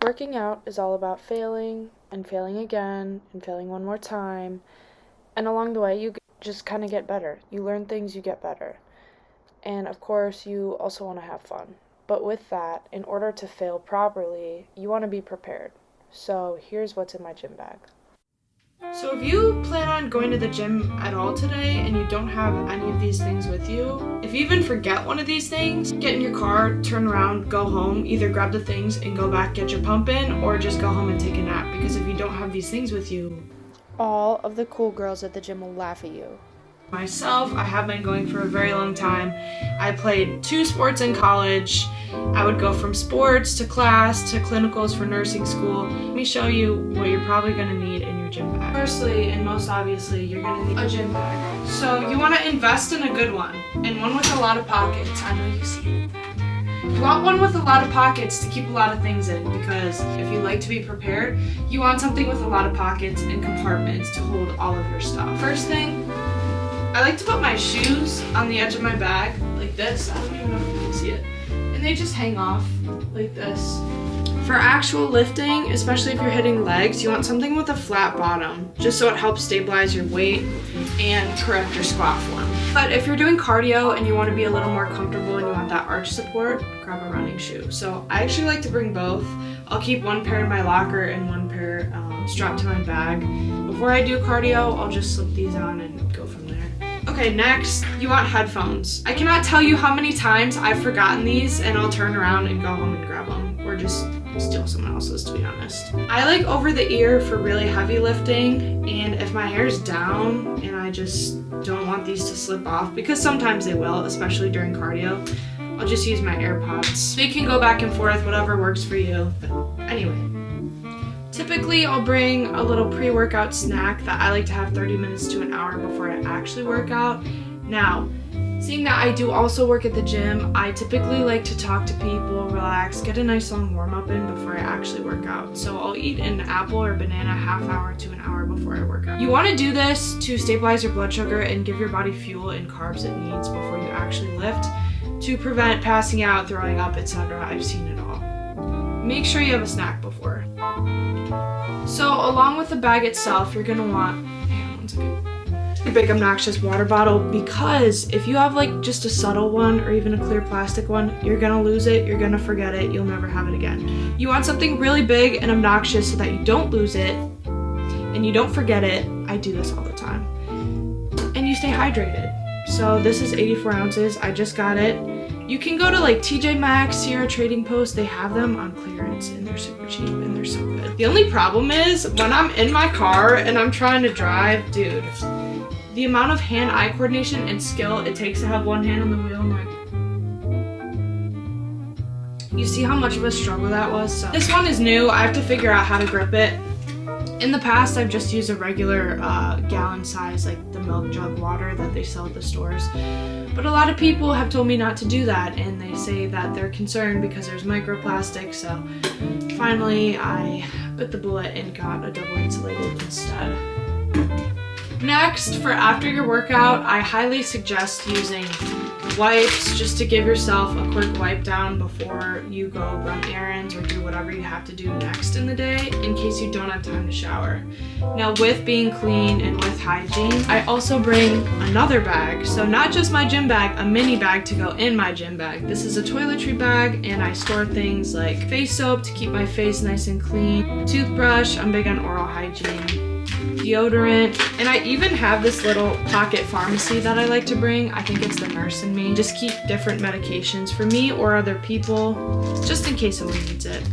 Working out is all about failing and failing again and failing one more time. And along the way, you just kind of get better. You learn things, you get better. And of course, you also want to have fun. But with that, in order to fail properly, you want to be prepared. So here's what's in my gym bag. So if you plan on going to the gym at all today and you don't have any of these things with you, if you even forget one of these things, get in your car, turn around, go home, either grab the things and go back, get your pump in, or just go home and take a nap, because if you don't have these things with you, all of the cool girls at the gym will laugh at you. Myself, I have been going for a very long time. I played 2 sports in college. I would go from sports to class to clinicals for nursing school. Let me show you what you're probably going to need in your gym bag. Firstly, and most obviously, you're going to need a gym bag. So you want to invest in a good one, and one with a lot of pockets. I know you see it. You want one with a lot of pockets to keep a lot of things in, because if you like to be prepared, you want something with a lot of pockets and compartments to hold all of your stuff. First thing, I like to put my shoes on the edge of my bag like this. I don't even know if you can see it. And they just hang off like this. For actual lifting, especially if you're hitting legs, you want something with a flat bottom, just so it helps stabilize your weight and correct your squat form. But if you're doing cardio and you want to be a little more comfortable and you want that arch support, grab a running shoe. So I actually like to bring both. I'll keep one pair in my locker and one pair strapped to my bag. Before I do cardio, I'll just slip these on and go from there. Okay, next, you want headphones. I cannot tell you how many times I've forgotten these and I'll turn around and go home and grab them, or just steal someone else's, to be honest. I like over the ear for really heavy lifting, and if my hair's down and I just don't want these to slip off, because sometimes they will, especially during cardio, I'll just use my AirPods. So you can go back and forth, whatever works for you. But anyway. Typically, I'll bring a little pre-workout snack that I like to have 30 minutes to an hour before I actually work out. Now, seeing that I do also work at the gym, I typically like to talk to people, relax, get a nice long warm-up in before I actually work out. So I'll eat an apple or banana half hour to an hour before I work out. You want to do this to stabilize your blood sugar and give your body fuel and carbs it needs before you actually lift, to prevent passing out, throwing up, etc. I've seen it all. Make sure you have a snack before. So along with the bag itself, you're gonna want a big obnoxious water bottle, because if you have like just a subtle one or even a clear plastic one, you're gonna lose it, you're gonna forget it, you'll never have it again. You want something really big and obnoxious so that you don't lose it and you don't forget it. I do this all the time. And you stay hydrated. So this is 84 ounces, I just got it. You can go to like TJ Maxx, Sierra Trading Post, they have them on clearance and they're super cheap and they're so good. The only problem is when I'm in my car and I'm trying to drive, dude, the amount of hand-eye coordination and skill it takes to have one hand on the wheel, I'm like, you see how much of a struggle that was? So this one is new, I have to figure out how to grip it. In the past, I've just used a regular gallon size, like the milk jug water that they sell at the stores. But a lot of people have told me not to do that, and they say that they're concerned because there's microplastics. So finally, I bit the bullet and got a double insulated instead. Next, for after your workout, I highly suggest using wipes just to give yourself a quick wipe down before you go run errands or do whatever you have to do next in the day, in case you don't have time to shower. Now, with being clean and with hygiene, I also bring another bag. So not just my gym bag, a mini bag to go in my gym bag. This is a toiletry bag, and I store things like face soap to keep my face nice and clean, toothbrush, I'm big on oral hygiene, deodorant, and I even have this little pocket pharmacy that I like to bring. I think it's the nurse in me. Just keep different medications for me or other people, just in case someone needs it.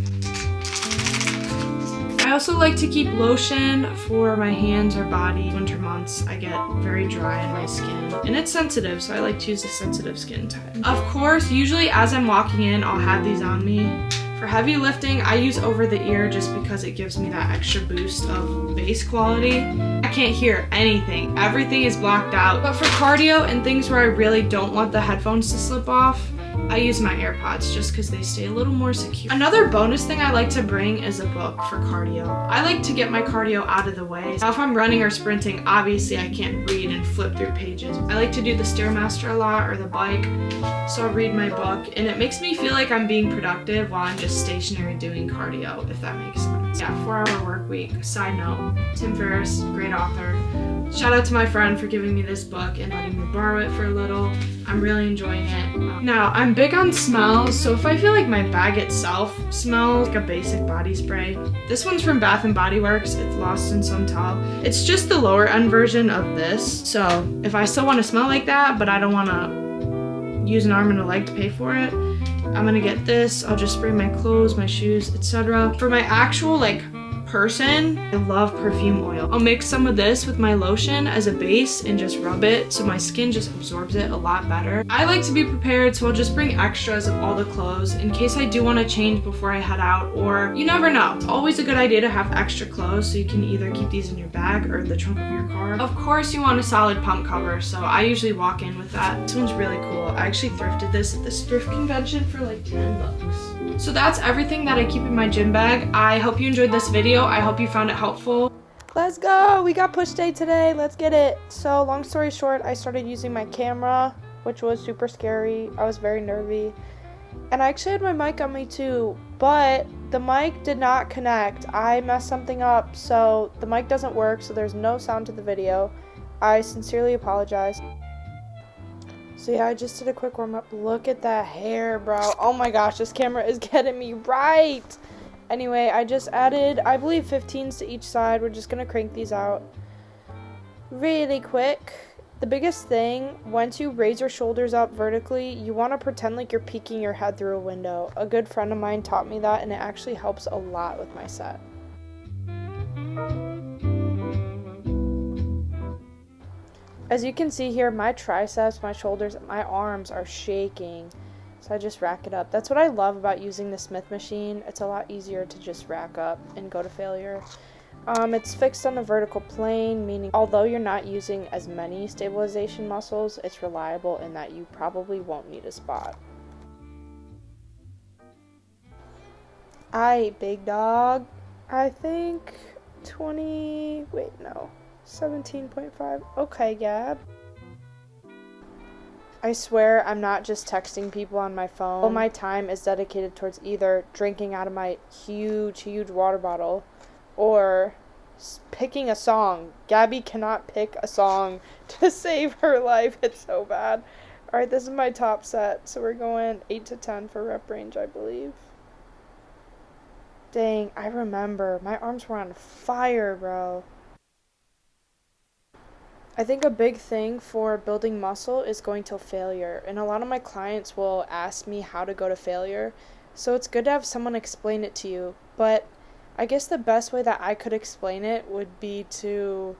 I also like to keep lotion for my hands or body. Winter months, I get very dry in my skin, and it's sensitive, so I like to use a sensitive skin type. Of course, usually as I'm walking in, I'll have these on me. For heavy lifting, I use over the ear just because it gives me that extra boost of bass quality. I can't hear anything. Everything is blocked out. But for cardio and things where I really don't want the headphones to slip off, I use my AirPods just because they stay a little more secure. Another bonus thing I like to bring is a book for cardio. I like to get my cardio out of the way. Now if I'm running or sprinting, obviously I can't read and flip through pages. I like to do the Stairmaster a lot or the bike, so I'll read my book, and it makes me feel like I'm being productive while I'm just stationary doing cardio, if that makes sense. Yeah, 4-hour work week. Side note, Tim Ferriss, great author. Shout out to my friend for giving me this book and letting me borrow it for a little. I'm really enjoying it. Now, I'm big on smells, so if I feel like my bag itself smells like a basic body spray, this one's from Bath & Body Works. It's Lost in Santal. It's just the lower end version of this. So if I still want to smell like that, but I don't want to use an arm and a leg to pay for it, I'm gonna get this. I'll just spray my clothes, my shoes, etc. For my actual person, I love perfume oil. I'll mix some of this with my lotion as a base and just rub it so my skin just absorbs it a lot better. I like to be prepared, so I'll just bring extras of all the clothes in case I do want to change before I head out, or you never know. It's always a good idea to have extra clothes so you can either keep these in your bag or the trunk of your car. Of course you want a solid pump cover, so I usually walk in with that. This one's really cool. I actually thrifted this at this thrift convention for like 10 bucks. So that's everything that I keep in my gym bag. I hope you enjoyed this video. I hope you found it helpful. Let's go! We got push day today. Let's get it. So long story short, I started using my camera, which was super scary. I was very nervy. And I actually had my mic on me too, but the mic did not connect. I messed something up, so the mic doesn't work, so there's no sound to the video. I sincerely apologize. So yeah, I just did a quick warm up. Look at that hair, bro. Oh my gosh, this camera is getting me right. Anyway, I just added, I believe, 15s to each side. We're just gonna crank these out really quick. The biggest thing, once you raise your shoulders up vertically, you want to pretend like you're peeking your head through a window. A good friend of mine taught me that, and it actually helps a lot with my set. As you can see here, my triceps, my shoulders, my arms are shaking. So I just rack it up. That's what I love about using the Smith machine. It's a lot easier to just rack up and go to failure. It's fixed on a vertical plane, meaning although you're not using as many stabilization muscles, it's reliable in that you probably won't need a spot. Aight, big dog. I think 17.5. Okay, Gab. I swear I'm not just texting people on my phone. All my time is dedicated towards either drinking out of my huge water bottle or picking a song. Gabby cannot pick a song to save her life. It's so bad. Alright, this is my top set. So we're going 8 to 10 for rep range, I believe. Dang, I remember. My arms were on fire, bro. I think a big thing for building muscle is going to failure, and a lot of my clients will ask me how to go to failure, so it's good to have someone explain it to you. But I guess the best way that I could explain it would be to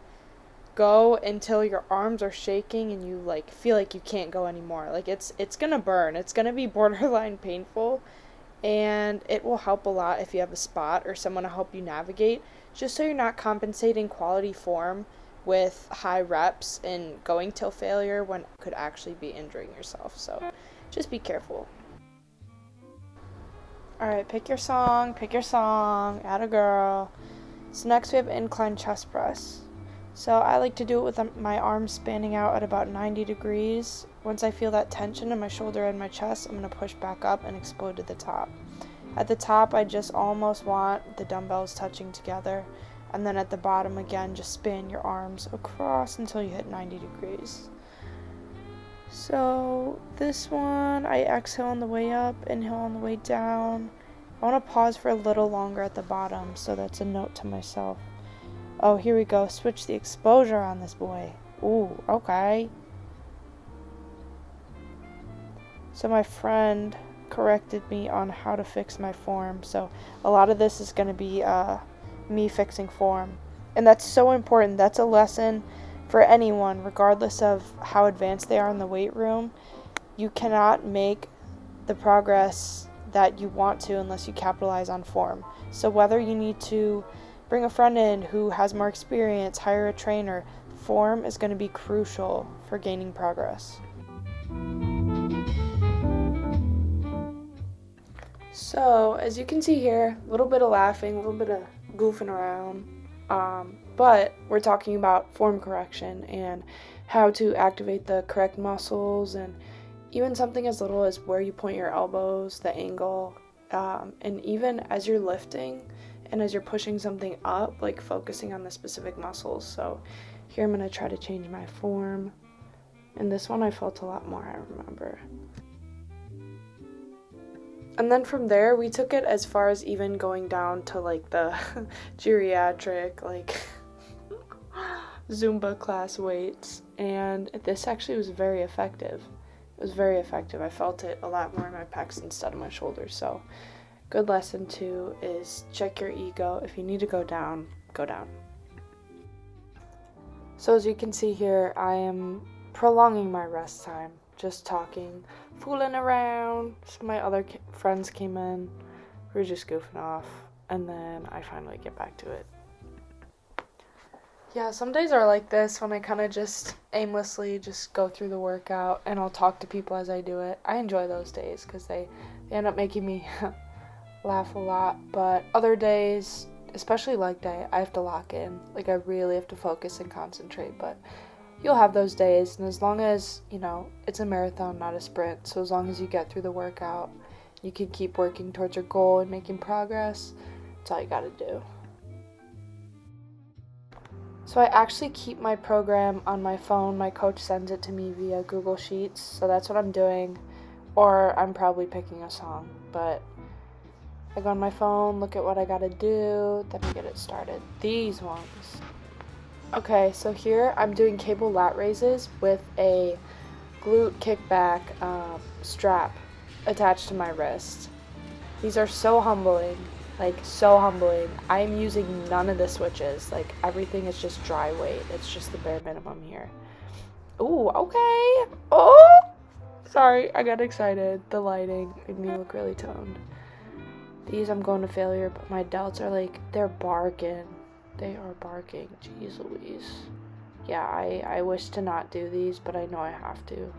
go until your arms are shaking and you feel like you can't go anymore. It's gonna burn. It's gonna be borderline painful, and it will help a lot if you have a spot or someone to help you navigate, just so you're not compensating quality form with high reps and going till failure when it could actually be injuring yourself. So just be careful. Alright, pick your song, atta girl. So next we have incline chest press. So I like to do it with my arms spanning out at about 90 degrees. Once I feel that tension in my shoulder and my chest, I'm going to push back up and explode to the top. At the top, I just almost want the dumbbells touching together. And then at the bottom again, just span your arms across until you hit 90 degrees. So this one, I exhale on the way up, inhale on the way down. I want to pause for a little longer at the bottom, so that's a note to myself. Oh, here we go. Switch the exposure on this boy. Ooh, okay. So my friend corrected me on how to fix my form. So a lot of this is going to be me fixing form. And that's so important. That's a lesson for anyone, regardless of how advanced they are in the weight room. You cannot make the progress that you want to unless you capitalize on form. So whether you need to bring a friend in who has more experience, hire a trainer, form is going to be crucial for gaining progress. So, as you can see here, a little bit of laughing, a little bit of goofing around, but we're talking about form correction and how to activate the correct muscles, and even something as little as where you point your elbows, the angle, and even as you're lifting and as you're pushing something up, like focusing on the specific muscles. So here I'm going to try to change my form, and this one I felt a lot more, I remember. And then from there, we took it as far as even going down to like the geriatric, like Zumba class weights. And this actually was very effective. It was very effective. I felt it a lot more in my pecs instead of my shoulders. So good lesson 2 is check your ego. If you need to go down, go down. So as you can see here, I am prolonging my rest time. Just talking, fooling around. Some of my other friends came in. We were just goofing off. And then I finally get back to it. Yeah, some days are like this when I kind of just aimlessly just go through the workout and I'll talk to people as I do it. I enjoy those days because they end up making me laugh a lot. But other days, especially leg day, I have to lock in. Like I really have to focus and concentrate. But you'll have those days, and as long as, it's a marathon, not a sprint, so as long as you get through the workout, you can keep working towards your goal and making progress, that's all you gotta do. So I actually keep my program on my phone. My coach sends it to me via Google Sheets, so that's what I'm doing, or I'm probably picking a song, but I go on my phone, look at what I gotta do, then I get it started. These ones. Okay, so here I'm doing cable lat raises with a glute kickback strap attached to my wrist. These are so humbling, like so humbling. I'm using none of the switches, like everything is just dry weight. It's just the bare minimum here. Ooh, okay. Oh, sorry, I got excited. The lighting made me look really toned. These I'm going to failure, but my delts are like, they're barking. They are barking. Jeez Louise. Yeah, I wish to not do these, but I know I have to.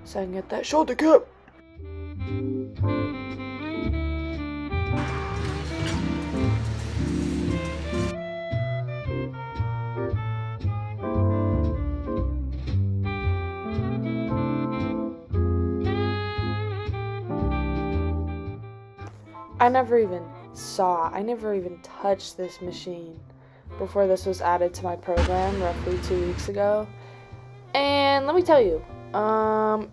So I can get that shoulder cap. I never even touched this machine before this was added to my program roughly 2 weeks ago. And let me tell you,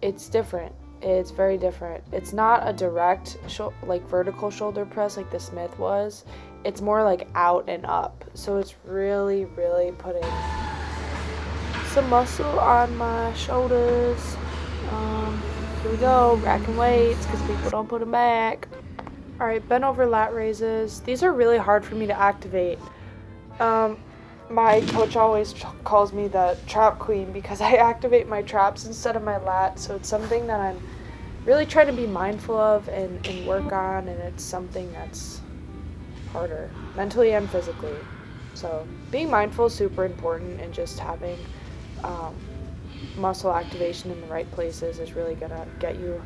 it's different. It's very different. It's not a direct, vertical shoulder press like the Smith was. It's more like out and up. So it's really, really putting some muscle on my shoulders. Here we go, racking weights because people don't put them back. Alright, bent over lat raises. These are really hard for me to activate. My coach always calls me the trap queen because I activate my traps instead of my lats, so it's something that I'm really trying to be mindful of and work on, and it's something that's harder, mentally and physically. So being mindful is super important, and just having muscle activation in the right places is really gonna get you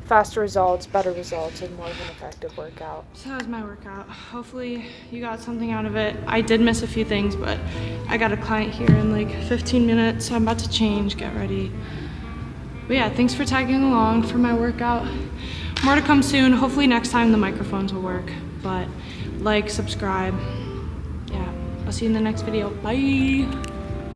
faster results, better results, and more of an effective workout. So that was my workout. Hopefully you got something out of it. I did miss a few things, but I got a client here in like 15 minutes, so I'm about to change, get ready. But yeah, thanks for tagging along for my workout. More to come soon. Hopefully next time the microphones will work, but like, subscribe. Yeah, I'll see you in the next video. Bye.